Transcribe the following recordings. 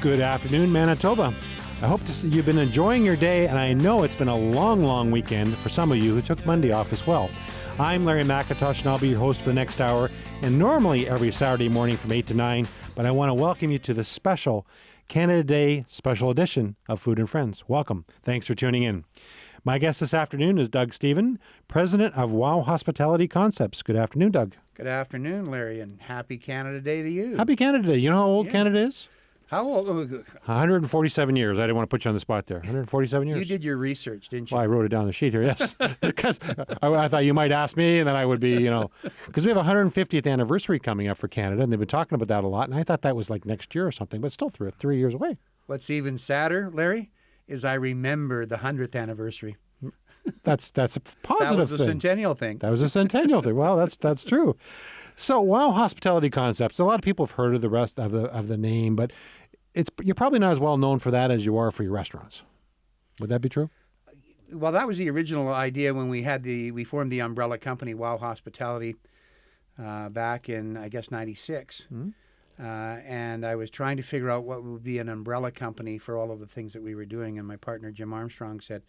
Good afternoon, Manitoba. I hope you've been enjoying your day, and I know it's been a long weekend for some of you who took Monday off as well. I'm Larry McIntosh, and I'll be your host for the next hour, and normally every Saturday morning from 8 to 9, but I want to welcome you to the special Canada Day special edition of Food and Friends. Welcome. Thanks for tuning in. My guest this afternoon is Doug Stephen, president of Wow Hospitality Concepts. Good afternoon, Doug. Good afternoon, Larry, and happy Canada Day to you. Happy Canada Day. You know how old Canada is? How old? 147 years. I didn't want to put you on the spot there. 147 years. You did your research, didn't you? Well, I wrote it down on the sheet here, yes. Because I thought you might ask me, and then I would be, because we have a 150th anniversary coming up for Canada, and they've been talking about that a lot, and I thought that was like next year or something, but still 3 years away. What's even sadder, Larry, is I remember the 100th anniversary. That's a positive That was a thing. centennial thing. That was a centennial thing. Well, that's true. So, Wow Hospitality Concepts. A lot of people have heard of the rest of the name, but you're probably not as well known for that as you are for your restaurants. Would that be true? Well, that was the original idea when we formed the umbrella company Wow Hospitality back in, I guess, 96. Mm-hmm. And I was trying to figure out what would be an umbrella company for all of the things that we were doing. And my partner, Jim Armstrong, said,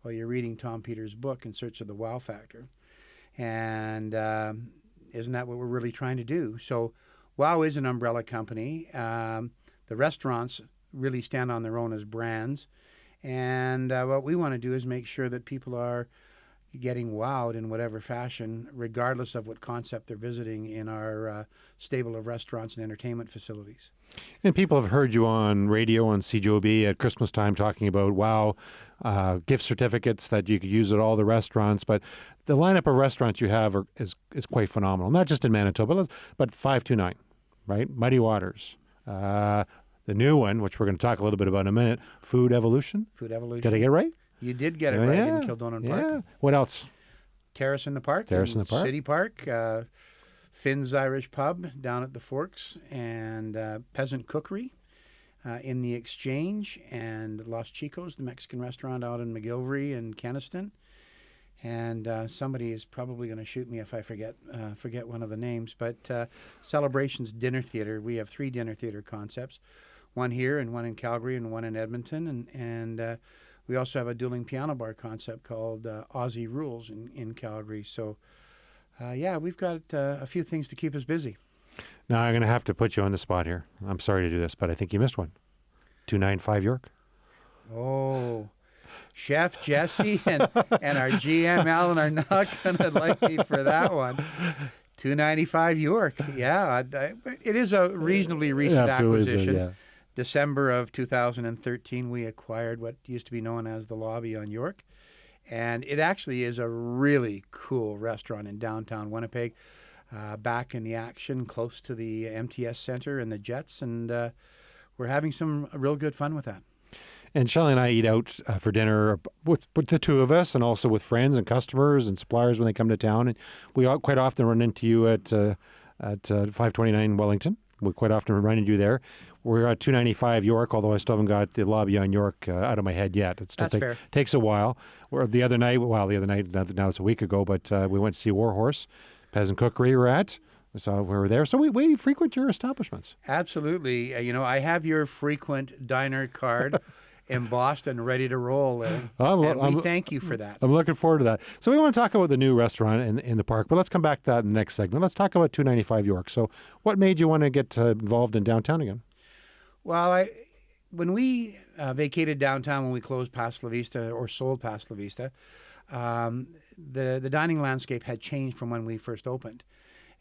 well, you're reading Tom Peters' book, In Search of the Wow Factor. And isn't that what we're really trying to do? So Wow is an umbrella company. The restaurants really stand on their own as brands. And what we want to do is make sure that people are getting wowed in whatever fashion, regardless of what concept they're visiting in our stable of restaurants and entertainment facilities. And people have heard you on radio on CJOB at Christmas time talking about Wow gift certificates that you could use at all the restaurants. But the lineup of restaurants you have is quite phenomenal, not just in Manitoba, but 529, right? Muddy Waters. The new one, which we're going to talk a little bit about in a minute, Food Evolution. Food Evolution. Did I get it right? You did get it right in Kildonan Park. Yeah. What else? Terrace in the Park. Terrace in the Park. City Park. Finn's Irish Pub down at the Forks. And Peasant Cookery in the Exchange. And Los Chicos, the Mexican restaurant out in McGilvery and Kenaston. And somebody is probably going to shoot me if I forget one of the names. But Celebrations Dinner Theater. We have 3 dinner theater concepts. One here and one in Calgary and one in Edmonton. And we also have a dueling piano bar concept called Aussie Rules in Calgary. So, we've got a few things to keep us busy. Now, I'm going to have to put you on the spot here. I'm sorry to do this, but I think you missed one. 295 York. Oh, Chef Jesse and our GM Alan are not going to like me for that one. 295 York. Yeah, it is a reasonably recent acquisition. December of 2013, we acquired what used to be known as the Lobby on York. And it actually is a really cool restaurant in downtown Winnipeg, back in the action, close to the MTS Center and the Jets. And we're having some real good fun with that. And Shelley and I eat out for dinner with the two of us and also with friends and customers and suppliers when they come to town. And we quite often run into you at 529 Wellington. We quite often run into you there. We're at 295 York, although I still haven't got the Lobby on York out of my head yet. It still takes a while. The other night, now it's a week ago, but we went to see Warhorse, Peasant Cookery we're at. We were there. So we frequent your establishments. Absolutely. I have your frequent diner card embossed and ready to roll. And we thank you for that. I'm looking forward to that. So we want to talk about the new restaurant in the park, but let's come back to that in the next segment. Let's talk about 295 York. So what made you want to get involved in downtown again? Well, when we vacated downtown, when we closed Pass La Vista or sold Pass La Vista, the dining landscape had changed from when we first opened.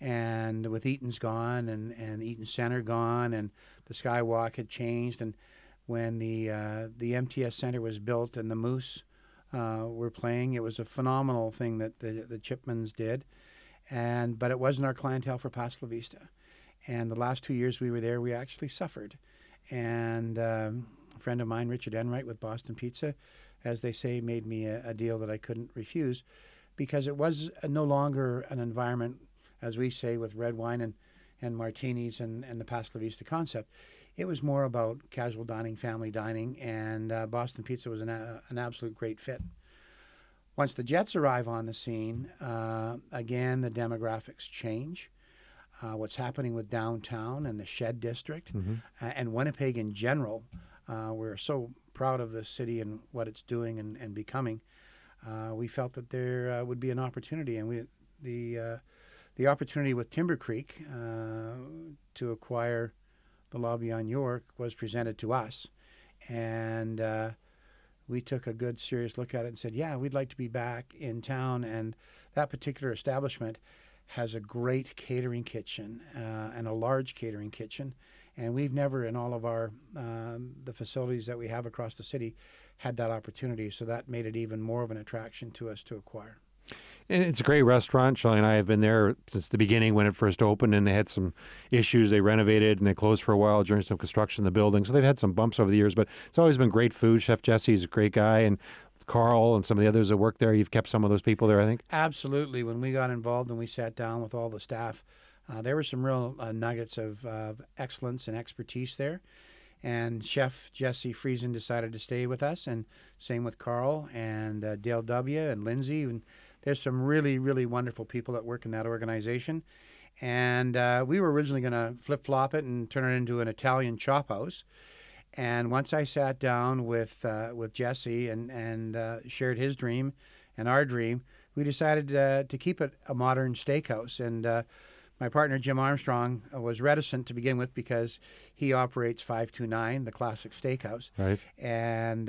And with Eaton's gone and Eaton Center gone and the Skywalk had changed, and when the MTS Center was built and the Moose were playing, it was a phenomenal thing that the Chipmans did. But it wasn't our clientele for Pass La Vista. And the last 2 years we were there, we actually suffered. And a friend of mine, Richard Enright with Boston Pizza, as they say, made me a deal that I couldn't refuse, because it was no longer an environment, as we say, with red wine and martinis and the Pass La Vista concept. It was more about casual dining, family dining, and Boston Pizza was an absolute great fit. Once the Jets arrive on the scene, again, the demographics change. what's happening with downtown and the Shed District, and Winnipeg in general. We're so proud of this city and what it's doing and becoming. We felt that there would be an opportunity, and the opportunity with Timber Creek to acquire the Lobby on York was presented to us, and we took a good, serious look at it and said, yeah, we'd like to be back in town. And that particular establishment has a great catering kitchen and a large catering kitchen. And we've never, in all of our the facilities that we have across the city, had that opportunity. So that made it even more of an attraction to us to acquire. And it's a great restaurant. Shelley and I have been there since the beginning when it first opened, and they had some issues. They renovated and they closed for a while during some construction in the building. So they've had some bumps over the years, but it's always been great food. Chef Jesse's a great guy, and Carl and some of the others that work there. You've kept some of those people there, I think? Absolutely. When we got involved and we sat down with all the staff, there were some real nuggets of excellence and expertise there. And Chef Jesse Friesen decided to stay with us, and same with Carl and Dale W. and Lindsay. And there's some really, really wonderful people that work in that organization. And we were originally going to flip-flop it and turn it into an Italian chop house. And once I sat down with Jesse and shared his dream and our dream, we decided to keep it a modern steakhouse. And my partner, Jim Armstrong, was reticent to begin with because he operates 529, the classic steakhouse. Right. And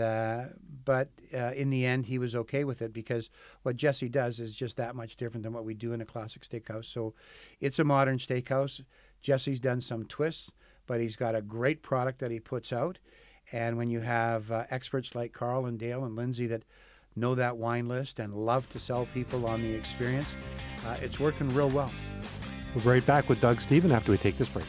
but in the end, he was okay with it because what Jesse does is just that much different than what we do in a classic steakhouse. So it's a modern steakhouse. Jesse's done some twists, but he's got a great product that he puts out. And when you have experts like Carl and Dale and Lindsay that know that wine list and love to sell people on the experience, it's working real well. We'll be right back with Doug Steven after we take this break.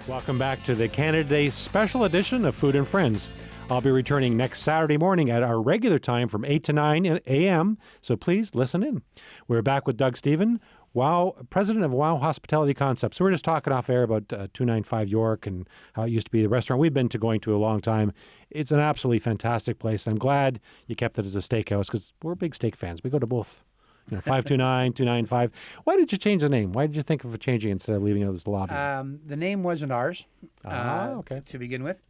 Welcome back to the Canada Day special edition of Food and Friends. I'll be returning next Saturday morning at our regular time from 8 to 9 a.m., so please listen in. We're back with Doug Steven, president of Wow Hospitality Concepts. So we're just talking off air about 295 York and how it used to be the restaurant we've been going to a long time. It's an absolutely fantastic place. I'm glad you kept it as a steakhouse because we're big steak fans. We go to both. 529, 295. Why did you change the name? Why did you think of changing it instead of leaving it as the Lobby? The name wasn't ours Okay. to begin with.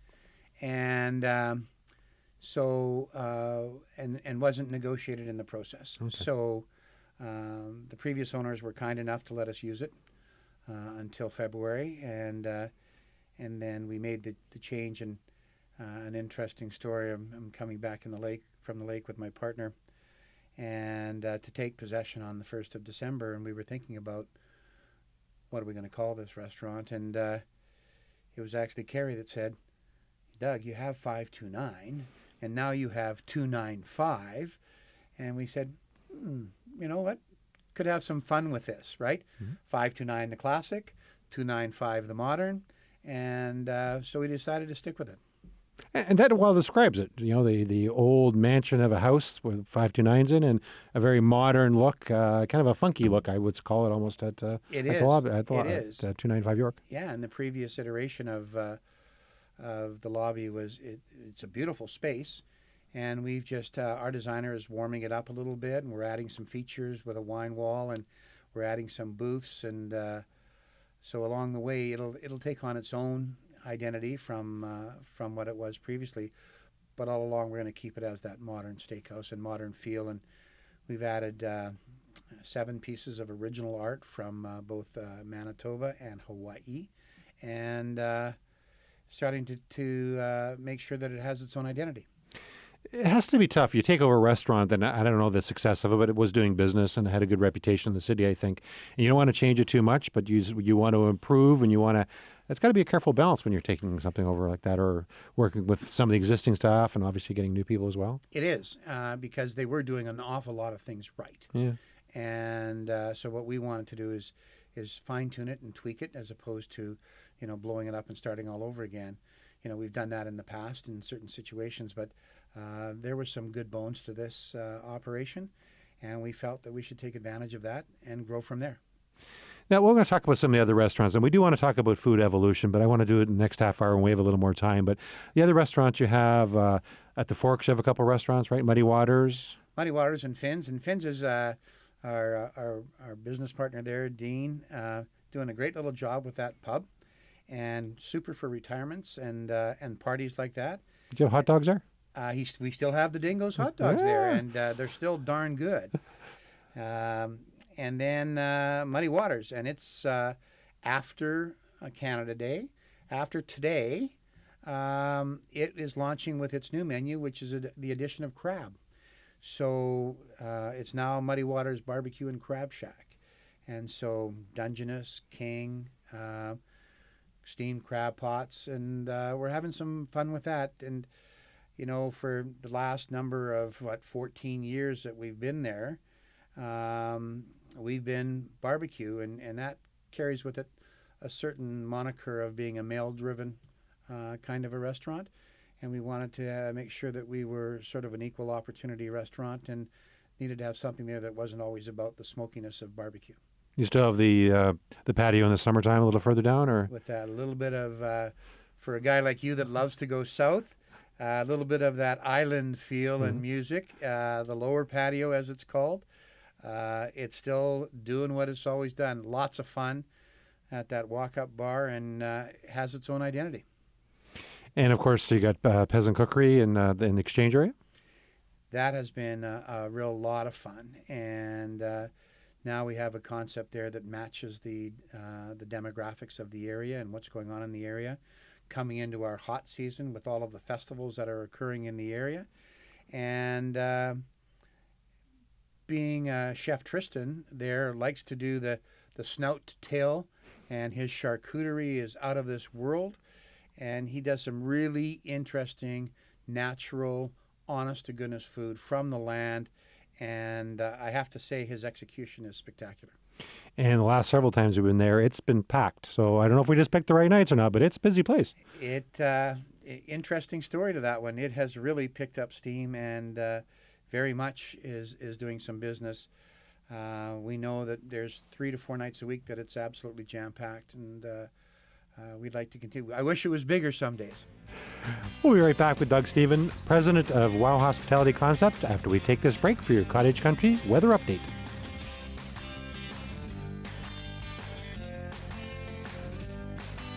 And and wasn't negotiated in the process. Okay. So the previous owners were kind enough to let us use it until February, and then we made the change. And an interesting story. I'm coming back from the lake with my partner, and to take possession on the 1st of December, and we were thinking about what are we going to call this restaurant, and it was actually Carrie that said, Doug, you have 529, and now you have 295. And we said, you know what? Could have some fun with this, right? 529 the classic, 295 the modern, and so we decided to stick with it. And that well describes it. The old mansion of a house with 529s in, and a very modern look, kind of a funky look, I would call it almost at the Lobby, at 295 York. Yeah, and the previous iteration of the Lobby it's a beautiful space, and we've just our designer is warming it up a little bit, and we're adding some features with a wine wall, and we're adding some booths, and so along the way it'll take on its own identity from what it was previously, but all along we're going to keep it as that modern steakhouse and modern feel. And we've added 7 pieces of original art from both Manitoba and Hawaii, and starting to make sure that it has its own identity. It has to be tough. You take over a restaurant, and I don't know the success of it, but it was doing business and it had a good reputation in the city, I think. And you don't want to change it too much, but you want to improve, and you want to. It's got to be a careful balance when you're taking something over like that, or working with some of the existing staff, and obviously getting new people as well. It is because they were doing an awful lot of things right. Yeah. And so what we wanted to do is fine tune it and tweak it, as opposed to blowing it up and starting all over again. We've done that in the past in certain situations, but there were some good bones to this operation, and we felt that we should take advantage of that and grow from there. Now, we're going to talk about some of the other restaurants, and we do want to talk about food evolution, but I want to do it in the next half hour when we have a little more time. But the other restaurants you have, at the Forks, you have a couple of restaurants, right? Muddy Waters. Muddy Waters and Finn's. And Finn's is our business partner there, Dean, doing a great little job with that pub, and super for retirements and parties like that. Do you have hot dogs there? We still have the Dingo's hot dogs there, and they're still darn good. And then Muddy Waters, and it's after Canada Day. After today, it is launching with its new menu, which is the addition of crab. So it's now Muddy Waters Barbecue and Crab Shack. And so Dungeness, King, steamed crab pots, and we're having some fun with that. And, you know, for the last number of, 14 years that we've been there, we've been barbecue, and that carries with it a certain moniker of being a male-driven kind of a restaurant. And we wanted to make sure that we were sort of an equal opportunity restaurant and needed to have something there that wasn't always about the smokiness of barbecue. You still have the patio in the summertime a little further down, or? With that, a little bit of, for a guy like you that loves to go south, a little bit of that island feel and music. The lower patio, as it's called, it's still doing what it's always done. Lots of fun at that walk-up bar, and has its own identity. And of course, you got Peasant Cookery in the Exchange area. That has been a real lot of fun, and now we have a concept there that matches the demographics of the area and what's going on in the area, coming into our hot season with all of the festivals that are occurring in the area, and being Chef Tristan there likes to do the snout to tail, and his charcuterie is out of this world. And he does some really interesting, natural, honest-to-goodness food from the land. And I have to say his execution is spectacular. And the last several times we've been there, it's been packed. So I don't know if we just picked the right nights or not, but it's a busy place. Interesting story to that one. It has really picked up steam and very much is doing some business. We know that there's 3 to 4 nights a week that it's absolutely jam-packed, and we'd like to continue. I wish it was bigger some days. We'll be right back with Doug Stephen, president of Wow Hospitality Concept, after we take this break for your Cottage Country weather update.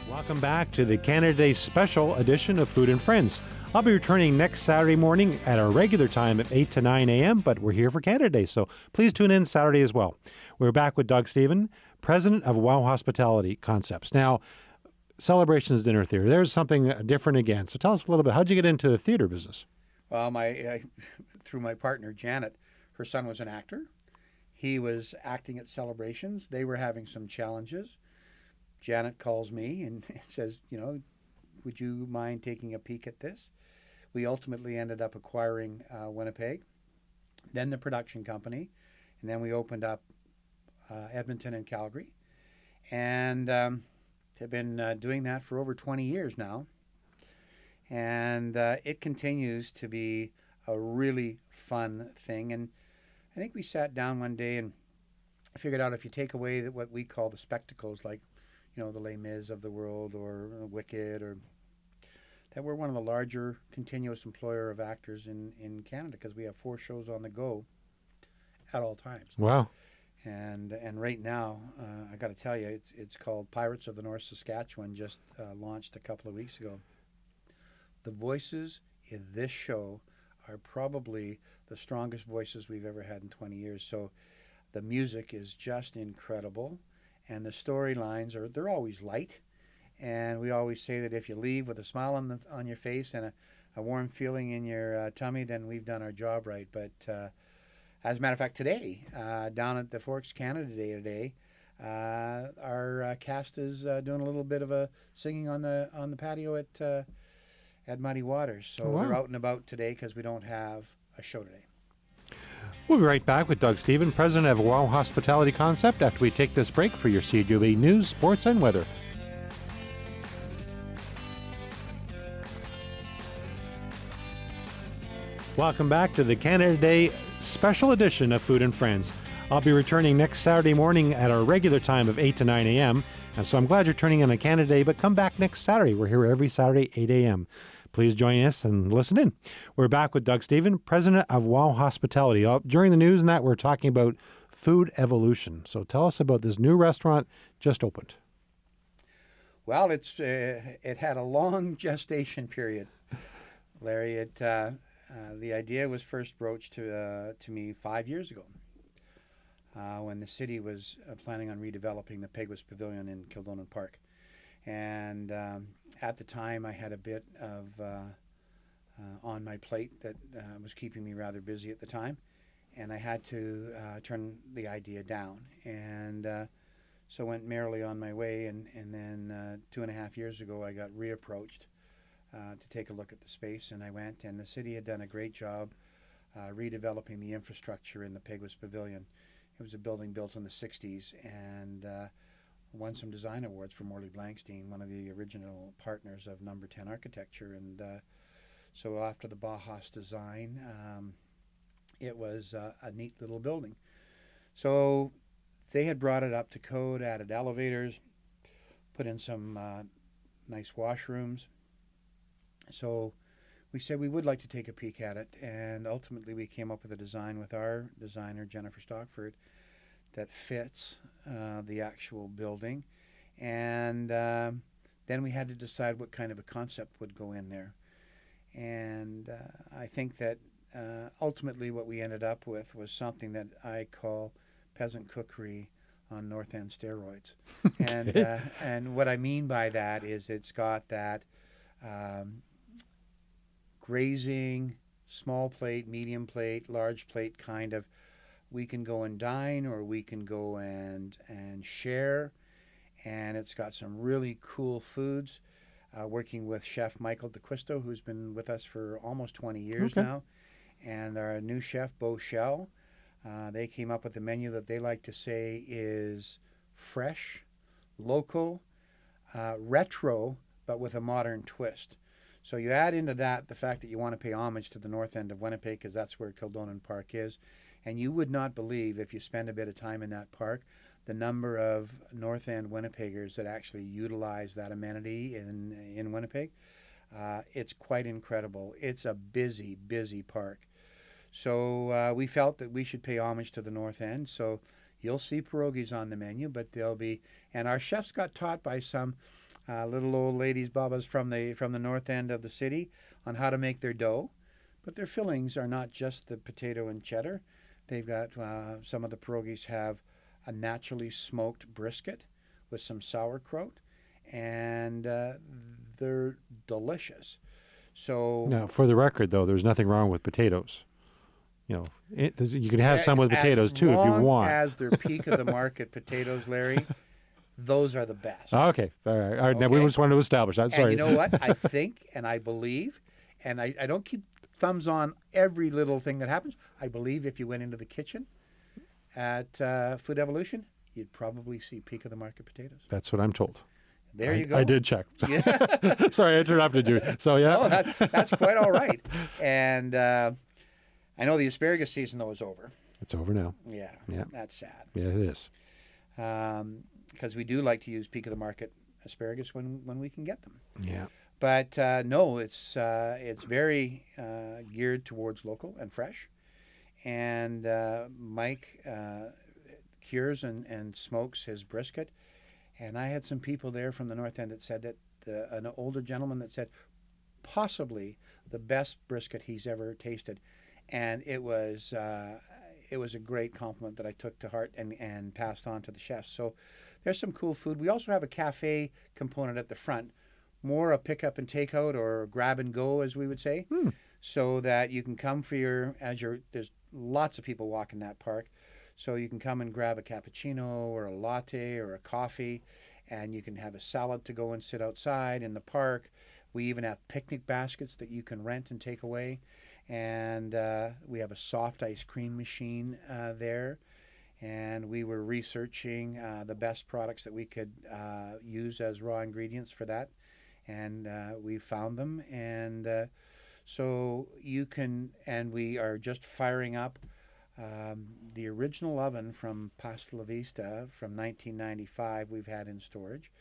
Welcome back to the Canada Day special edition of Food and Friends. I'll be returning next Saturday morning at our regular time at 8 to 9 a.m., but we're here for Canada Day, so please tune in Saturday as well. We're back with Doug Stephen, president of Wow Hospitality Concepts. Now, Celebrations Dinner Theater, there's something different again. So tell us a little bit, how'd you get into the theater business? Well, through my partner, Janet, her son was an actor. He was acting at Celebrations. They were having some challenges. Janet calls me and says, would you mind taking a peek at this? We ultimately ended up acquiring Winnipeg, then the production company, and then we opened up Edmonton and Calgary. And have been doing that for over 20 years now. And it continues to be a really fun thing. And I think we sat down one day and figured out if you take away what we call the spectacles, like, the Les Mis of the world or Wicked, or that we're one of the larger continuous employer of actors in Canada, because we have 4 shows on the go at all times. Wow. And right now, I got to tell you, it's called Pirates of the North Saskatchewan, just launched a couple of weeks ago. The voices in this show are probably the strongest voices we've ever had in 20 years. So the music is just incredible, and the storylines they're always light. And we always say that if you leave with a smile on your face and a warm feeling in your tummy, then we've done our job right. But as a matter of fact, today, down at the Forks Canada Day today, our cast is doing a little bit of a singing on the patio at Muddy Waters. So wow. They're out and about today because we don't have a show today. We'll be right back with Doug Stephen, president of Wow Hospitality Concept, after we take this break for your CJOB news, sports, and weather. Welcome back to the Canada Day special edition of Food and Friends. I'll be returning next Saturday morning at our regular time of 8 to 9 a.m. And so I'm glad you're turning in on Canada Day, but come back next Saturday. We're here every Saturday, 8 a.m. Please join us and listen in. We're back with Doug Stephen, president of Wow Hospitality. During the news and that, we're talking about food evolution. So tell us about this new restaurant just opened. Well, it had a long gestation period, Larry. The idea was first broached to me 5 years ago when the city was planning on redeveloping the Peguis Pavilion in Kildonan Park. And at the time, I had a bit of on my plate that was keeping me rather busy at the time, and I had to turn the idea down. And so went merrily on my way, and then 2.5 years ago, I got reapproached to take a look at the space, and I went, and the city had done a great job redeveloping the infrastructure in the Peguis Pavilion. It was a building built in the 60s, and won some design awards for Morley Blankstein, one of the original partners of Number 10 Architecture. And so after the Bauhaus design, it was a neat little building. So they had brought it up to code, added elevators, put in some nice washrooms. So we said we would like to take a peek at it, and ultimately we came up with a design with our designer, Jennifer Stockford, that fits the actual building. And then we had to decide what kind of a concept would go in there. And I think that ultimately what we ended up with was something that I call peasant cookery on North End steroids. And what I mean by that is it's got that grazing, small plate, medium plate, large plate kind of, we can go and dine or we can go and share. And it's got some really cool foods, working with Chef Michael DeQuisto, who's been with us for almost 20 years now, and our new chef, Beau Shell. They came up with a menu that they like to say is fresh, local, retro, but with a modern twist. So you add into that the fact that you want to pay homage to the north end of Winnipeg, because that's where Kildonan Park is. And you would not believe, if you spend a bit of time in that park, the number of North End Winnipeggers that actually utilize that amenity in Winnipeg. It's quite incredible. It's a busy, busy park. So we felt that we should pay homage to the North End. So you'll see pierogies on the menu, but they'll be, and our chefs got taught by some little old ladies, babas from the North End of the city on how to make their dough. But their fillings are not just the potato and cheddar. They've got, some of the pierogies have a naturally smoked brisket with some sauerkraut, and they're delicious. So now, for the record, though, there's nothing wrong with potatoes. You know, you can have some with potatoes too if you want. As they're peak of the market potatoes, Larry, those are the best. Okay, all right. All right. Now we just wanted to establish that. Sorry. And you know what? I think and I believe, and I don't keep thumbs on every little thing that happens. I believe if you went into the kitchen at Food Evolution, you'd probably see peak of the market potatoes. That's what I'm told. There you go. I did check. Yeah. Sorry, I interrupted you. So yeah. Oh, that's quite all right. And I know the asparagus season though is over. It's over now. Yeah. That's sad. Yeah, it is. Because we do like to use peak of the market asparagus when we can get them. Yeah. But no, it's very geared towards local and fresh. And Mike cures and smokes his brisket. And I had some people there from the North End that said that an older gentleman that said possibly the best brisket he's ever tasted. And it was a great compliment that I took to heart and passed on to the chefs. So there's some cool food. We also have a cafe component at the front, more a pick up and take out or grab and go, as we would say, so that you can come for there's lots of people walking that park. So you can come and grab a cappuccino or a latte or a coffee, and you can have a salad to go and sit outside in the park. We even have picnic baskets that you can rent and take away. And we have a soft ice cream machine there. And we were researching the best products that we could use as raw ingredients for that. And we found them. And so you can, and we are just firing up the original oven from Pasta La Vista from 1995 we've had in storage.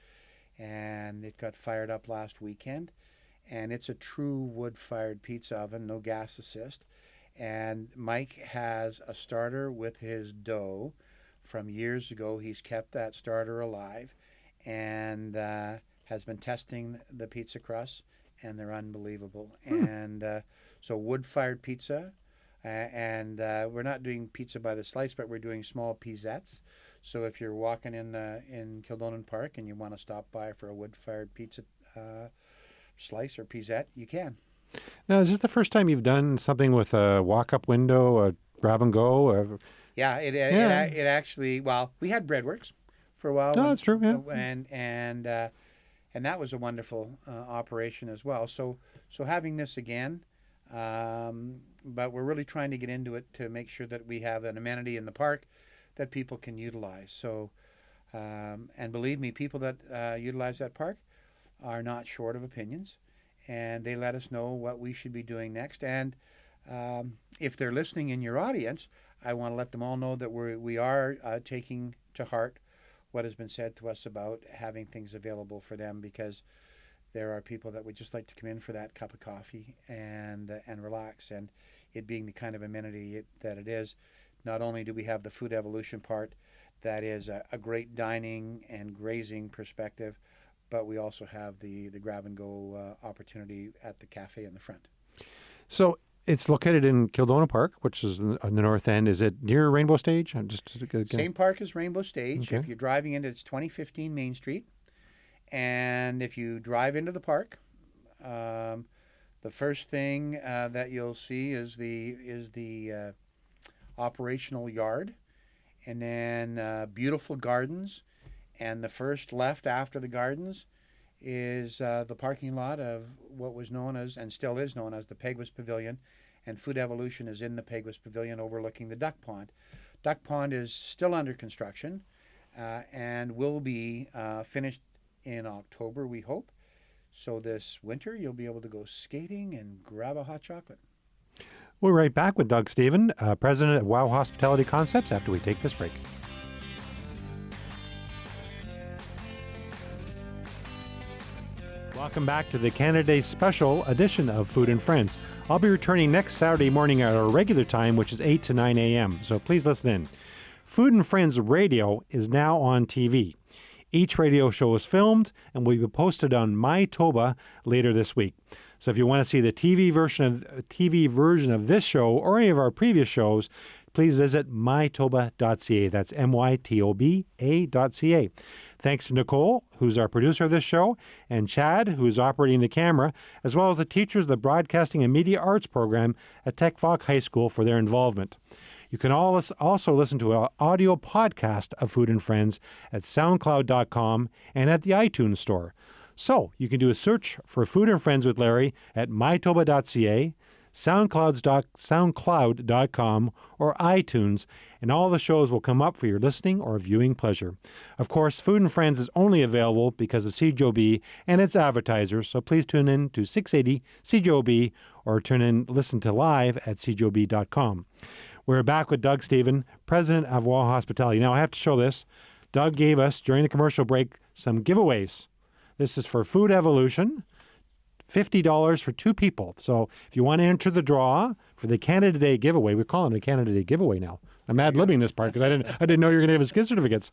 And it got fired up last weekend. and it's a true wood-fired pizza oven, no gas assist. And Mike has a starter with his dough from years ago. He's kept that starter alive, and has been testing the pizza crusts, and they're unbelievable. And so wood-fired pizza, and we're not doing pizza by the slice, but we're doing small pizzettes. So if you're walking in Kildonan Park and you want to stop by for a wood-fired pizza slice or pizzette, you can. Now, is this the first time you've done something with a walk-up window, a grab and go? Yeah, it actually. Well, we had Breadworks for a while. No, that's true. Yeah. And that was a wonderful operation as well. So having this again, but we're really trying to get into it to make sure that we have an amenity in the park that people can utilize. So, and believe me, people that utilize that park are not short of opinions, and they let us know what we should be doing next. And if they're listening in your audience, I want to let them all know that we are taking to heart what has been said to us about having things available for them, because there are people that would just like to come in for that cup of coffee and relax, and it being the kind of amenity that it is. Not only do we have the food evolution part that is a great dining and grazing perspective, but we also have the grab and go opportunity at the cafe in the front. So it's located in Kildonan Park, which is on the north end. Is it near Rainbow Stage? Same park as Rainbow Stage. Okay. If you're driving into, it's 2015 Main Street. And if you drive into the park, the first thing that you'll see is the operational yard, and then beautiful gardens. And the first left after the gardens is the parking lot of what was known as, and still is known as, the Peguis Pavilion. And Food Evolution is in the Peguis Pavilion overlooking the duck pond. Duck pond is still under construction and will be finished in October, we hope. So this winter you'll be able to go skating and grab a hot chocolate. We'll be right back with Doug Stephen, president of WOW Hospitality Concepts, after we take this break. Welcome back to the Canada Day special edition of Food and Friends. I'll be returning next Saturday morning at our regular time, which is 8 to 9 a.m., so please listen in. Food and Friends Radio is now on TV. Each radio show is filmed and will be posted on Mytoba later this week. So if you want to see the TV version of this show or any of our previous shows, please visit Mytoba.ca. That's MYTOBA.ca. Thanks to Nicole, who's our producer of this show, and Chad, who's operating the camera, as well as the teachers of the Broadcasting and Media Arts program at Techvoc High School for their involvement. You can also listen to an audio podcast of Food and Friends at SoundCloud.com and at the iTunes Store. So you can do a search for Food and Friends with Larry at Mytoba.ca, SoundCloud.com, or iTunes, and all the shows will come up for your listening or viewing pleasure. Of course, Food and Friends is only available because of CJOB and its advertisers, so please tune in to 680 CJOB or listen to live at cjob.com. We're back with Doug Stephen, president of WOW Hospitality. Now, I have to show this. Doug gave us, during the commercial break, some giveaways. This is for Food Evolution, $50 for two people. So if you want to enter the draw for the Canada Day giveaway, we're calling it a Canada Day giveaway now. I'm ad-libbing this part because I didn't know you were going to give us gift certificates.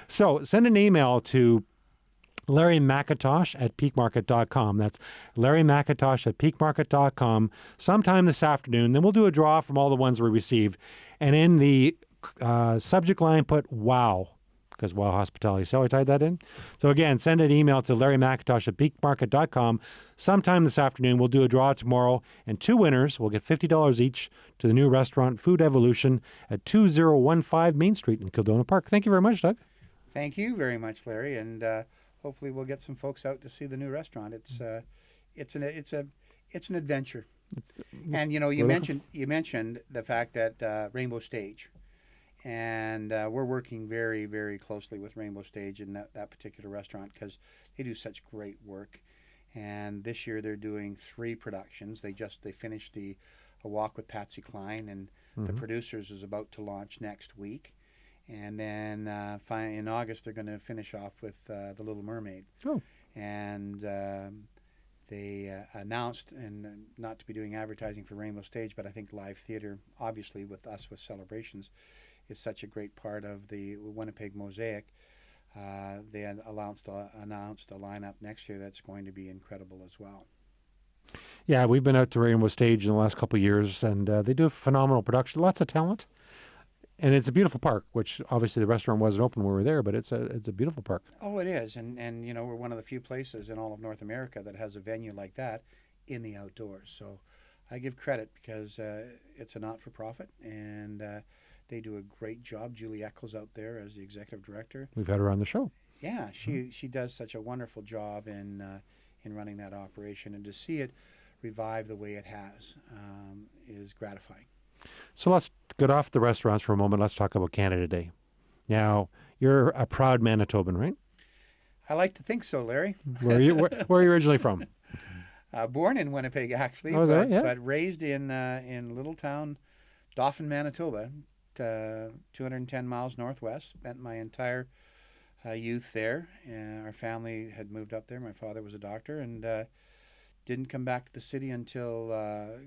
So send an email to Larry McIntosh at peakmarket.com. That's Larry McIntosh at peakmarket.com sometime this afternoon. Then we'll do a draw from all the ones we received. And in the subject line, put WOW, because WOW Hospitality. So I tied that in. So again, send an email to Larry McIntosh at peakmarket.com sometime this afternoon. We'll do a draw tomorrow, and two winners will get $50 each to the new restaurant Food Evolution at 2015 Main Street in Kildonan Park. Thank you very much, Doug. Thank you very much, Larry, and hopefully we'll get some folks out to see the new restaurant. It's an adventure. And you mentioned the fact that Rainbow Stage, and we're working very, very closely with Rainbow Stage in that particular restaurant because they do such great work. And this year they're doing 3 productions. They finished A Walk with Patsy Cline, and the producers is about to launch next week. And then in August, they're going to finish off with The Little Mermaid. Oh. And they announced, and not to be doing advertising for Rainbow Stage, but I think live theater, obviously with us with celebrations, is such a great part of the Winnipeg mosaic. They had announced a lineup next year that's going to be incredible as well. Yeah, we've been out to Rainbow Stage in the last couple of years, and they do a phenomenal production. Lots of talent, and it's a beautiful park. Which obviously the restaurant wasn't open when we were there, but it's a beautiful park. Oh, it is, and you know, we're one of the few places in all of North America that has a venue like that in the outdoors. So I give credit because it's a not-for-profit, and they do a great job. Julie Eccles out there as the executive director. We've had her on the show. Yeah, she does such a wonderful job in running that operation, and to see it revive the way it has is gratifying. So let's get off the restaurants for a moment. Let's talk about Canada Day. Now, you're a proud Manitoban, right? I like to think so, Larry. Where are you originally from? Born in Winnipeg, actually, Oh, is that right? Yeah. but raised in little town Dauphin, Manitoba, 210 miles northwest. Spent my entire youth there. Our family had moved up there. My father was a doctor, and didn't come back to the city until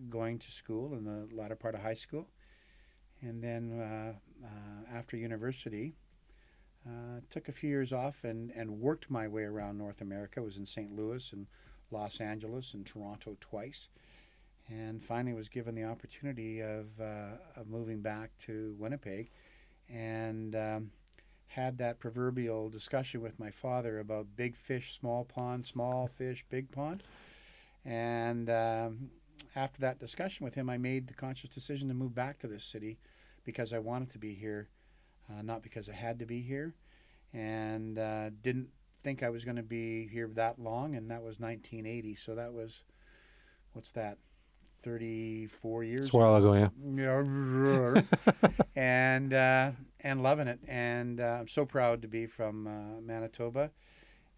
going to school in the latter part of high school. And then after university, took a few years off and worked my way around North America. Was in St. Louis and Los Angeles and Toronto twice. And finally was given the opportunity of moving back to Winnipeg, and had that proverbial discussion with my father about big fish, small pond, small fish, big pond. And after that discussion with him, I made the conscious decision to move back to this city because I wanted to be here, not because I had to be here, and didn't think I was going to be here that long, and that was 1980. So that was, what's that, 34 years It's a while ago, yeah. And loving it. And I'm so proud to be from Manitoba.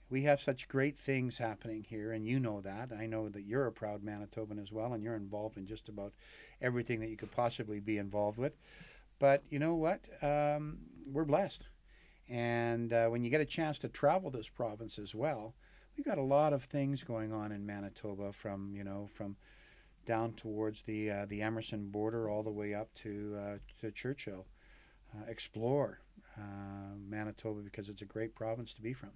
We have such great things happening here, and you know that. I know that you're a proud Manitoban as well, and you're involved in just about everything that you could possibly be involved with. But you know what? We're blessed. And when you get a chance to travel this province as well, we've got a lot of things going on in Manitoba, from down towards the Emerson border all the way up to Churchill. Explore Manitoba, because it's a great province to be from.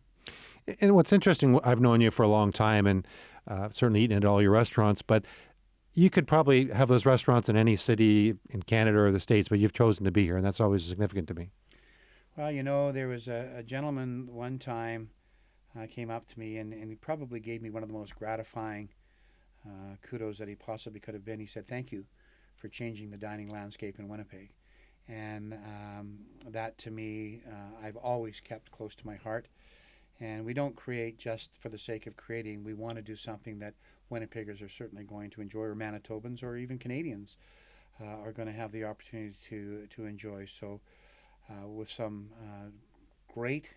And what's interesting, I've known you for a long time, and certainly eaten at all your restaurants, but you could probably have those restaurants in any city in Canada or the States, but you've chosen to be here, and that's always significant to me. Well, there was a gentleman one time came up to me, and he probably gave me one of the most gratifying kudos that he possibly could have been. He said, "Thank you for changing the dining landscape in Winnipeg." And that, to me, I've always kept close to my heart. And we don't create just for the sake of creating. We want to do something that Winnipeggers are certainly going to enjoy, or Manitobans, or even Canadians are going to have the opportunity to enjoy. So with some great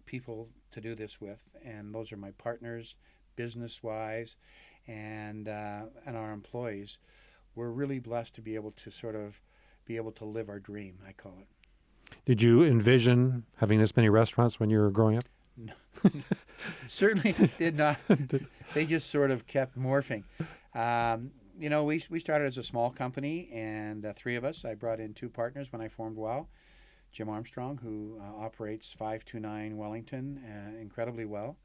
people to do this with, and those are my partners, business-wise, and our employees, we're really blessed to be able to live our dream, I call it. Did you envision having this many restaurants when you were growing up? No, certainly did not. They just sort of kept morphing. We started as a small company, and three of us. I brought in two partners when I formed WOW. Jim Armstrong, who operates 529 Wellington incredibly well,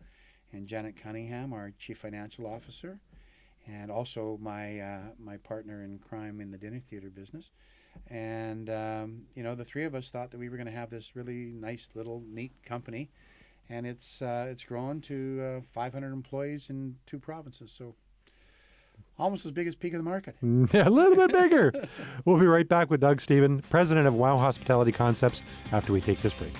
and Janet Cunningham, our Chief Financial Officer, and also my partner in crime in the dinner theater business. And the three of us thought that we were going to have this really nice little neat company, and it's grown to 500 employees in 2 provinces, so almost as big as peak of the market. A little bit bigger. We'll be right back with Doug Stephen, president of WOW Hospitality Concepts, after we take this break.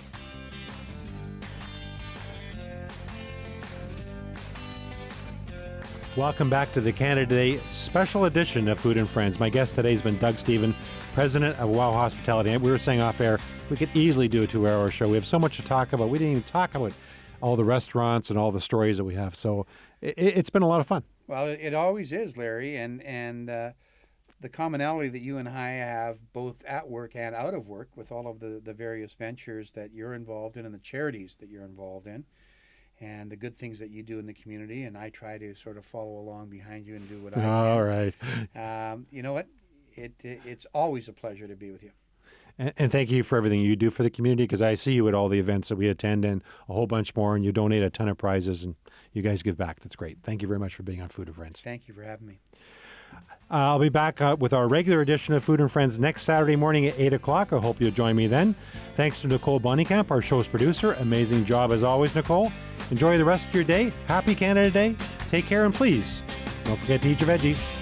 Welcome back to the Canada Day special edition of Food and Friends. My guest today has been Doug Stephen, president of WOW Hospitality. We were saying off air, we could easily do a 2-hour show. We have so much to talk about. We didn't even talk about all the restaurants and all the stories that we have. So it's been a lot of fun. Well, it always is, Larry, and the commonality that you and I have both at work and out of work with all of the various ventures that you're involved in and the charities that you're involved in. and the good things that you do in the community, and I try to sort of follow along behind you and do what I All right. can. You know what? It's always a pleasure to be with you. And thank you for everything you do for the community, because I see you at all the events that we attend and a whole bunch more, and you donate a ton of prizes, and you guys give back. That's great. Thank you very much for being on Food and Friends. Thank you for having me. I'll be back with our regular edition of Food and Friends next Saturday morning at 8 o'clock. I hope you'll join me then. Thanks to Nicole Bonnykamp, our show's producer. Amazing job as always, Nicole. Enjoy the rest of your day. Happy Canada Day. Take care, and please, don't forget to eat your veggies.